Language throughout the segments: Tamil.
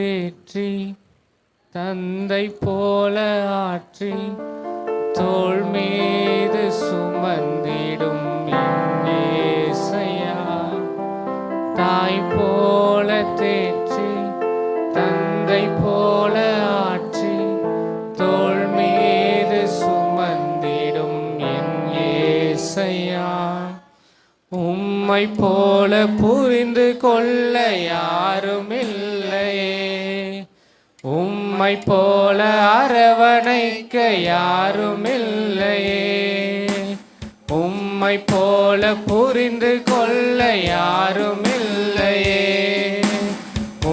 தேற்றி தந்தை போல ஆற்றி தோள் மீது சுமந்திடும் இயேசையா. தாய் போல தேற்றி தந்தை போல ஆற்றி தோள் மீது சுமந்திடும் என் இயேசையா. உம்மை போல புரிந்து கொள்ள யாரும் இல்லையே, உம்மை போல அரவணைக்க யாரும் இல்லையே, உம்மை போல புரிந்து கொள்ள யாரும் இல்லையே,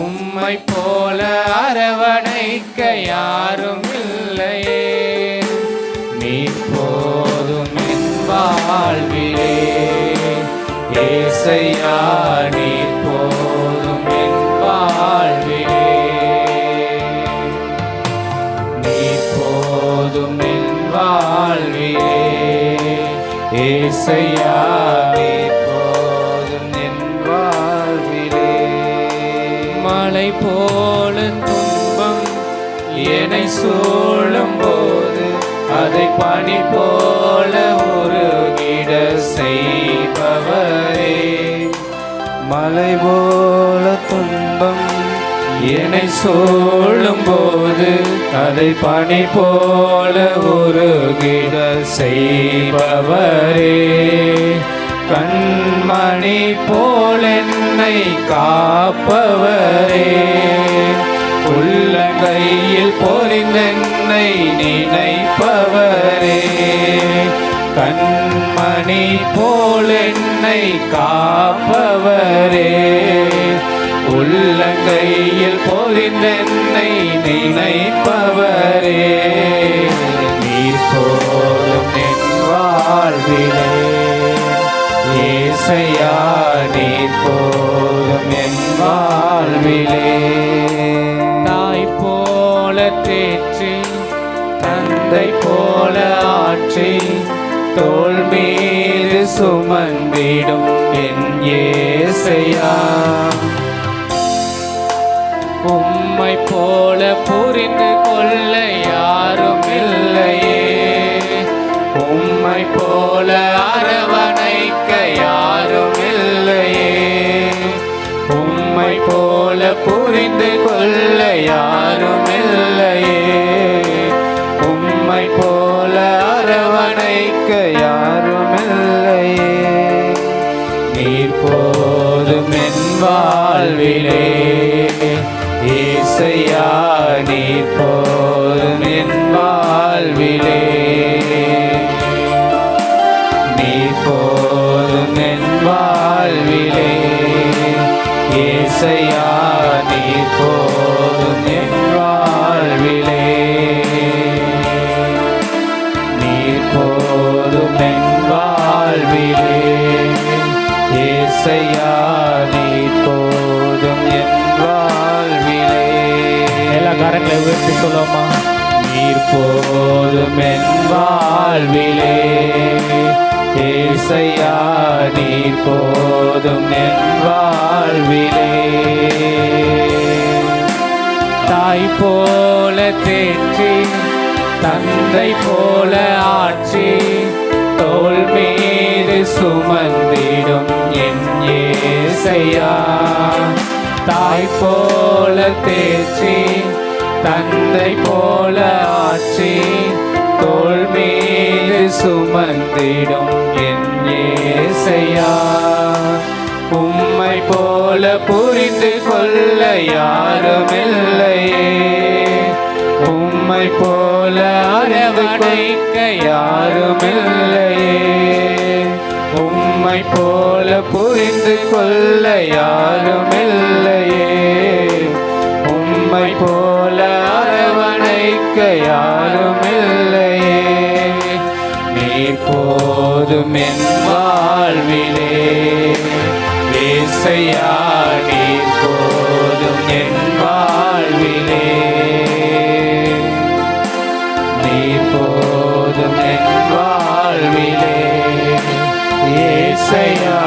உம்மை போல அரவணைக்க யாரும் இல்லையே. நீர் போதும் என் வாழ்விலே ஏசையா, நீர் போதும் என் வாழ்விலே, நீர் போதும் என் வாழ்விலே ஏசையா, நீர் போதும் என் வாழ்விலே. மலை போல துன்பம் என்னை சூழும் போது அதை பனி போல உருகிட செய்பவரே. மலை போல துன்பம் என்னை சூழும் போது அதை பனி போல உருகிட செய்பவரே. கண்மணி போல் என்னை காப்பவரே, உள்ளங்கையில் பொறிந்தென்னை நினைப்பவரே. கண்மணி போல் என்னை காப்பவரே, உள்ளங்கையில் பொறிந்தென்னை நினைப்பவரே. நீர் போதும் என் வாழ்விலே ஏசையா, நீர் போதும் என் வாழ்விலே. தாய் போல தேற்றி தந்தை போல ஆற்றி தோள் மீது சுமந்திடும் என் ஏசையா. உம்மை போல புரிந்து கொள்ள யாரும் இல்லையே, உம்மை போல அரவணைக்க யாரும் இல்லையே, உம்மை போல புரிந்து கொள்ள யாரும் இல்லையே, உம்மை போல அரவணைக்க யாரும் இல்லையே. நீர் போதும் என் வாழ்விலே ஏசையா, நீர் போதும் என் வாழ்விலே, நீர் போதும் என் வாழ்விலே ஏசையா, நீர் போதும் என் வாழ்விலே, நீர் போதும் என் வாழ்விலே ஏசையா, நீர் போதும் என் வாழ்விலே. எல்லா கரங்களை உயர்த்தி சொல்லுமா. நீர் போதும் என் வாழ்விலே ஏசையா, நீர் போதும் என் வாழ்விலே. தாய் போல தேற்றி தந்தை போல ஆற்றி தோள் மீது சுமந்திடும் என் ஏசையா. தாய் போல தேற்றி தந்தை போல ஆற்றி தோள் மீது சுமந்திடும் என் ஏசையா. உம்மை போல புரிந்து கொள்ள யாரும் இல்லையே, உம்மை போல அரவணைக்க யாரும் இல்லையே, உம்மை போல புரிந்து கொள்ள யாரும் இல்லையே, உம்மை போல அரவணைக்க யாரும் இல்லையே. நீர் போதும் என் வாழ்விலே ஏசையா, நீர் போதும் என் வாழ்விலே, நீர் போதும் என் வாழ்விலே ஏசையா,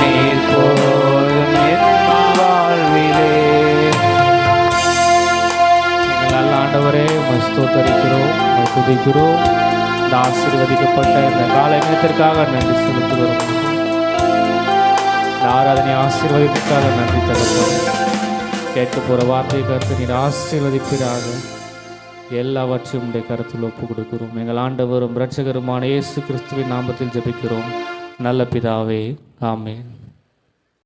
நீர் போதும் என் வாழ்விலே. ஸ்தோத்தரிக்கிறோம், உம்மை துதிக்கிறோம். இந்த ஆசீர்வதிக்கப்பட்ட இந்த காலை நேரத்திற்காக நன்றி செலுத்துகிறோம். இந்த ஆராதனை ஆசீர்வதிப்புக்காக நன்றி தகப்பனே. கேட்க போகிற வார்த்தையை கருத்து நீர் ஆசீர்வதிப்பீராக. எல்லாவற்றையும் உடைய கருத்தில் ஒப்பு கொடுக்கிறோம். எங்கள் ஆண்டவரும் இரட்சகருமான இயேசு கிறிஸ்துவின் நாமத்தில் ஜெபிக்கிறோம் நல்ல பிதாவே, ஆமென்.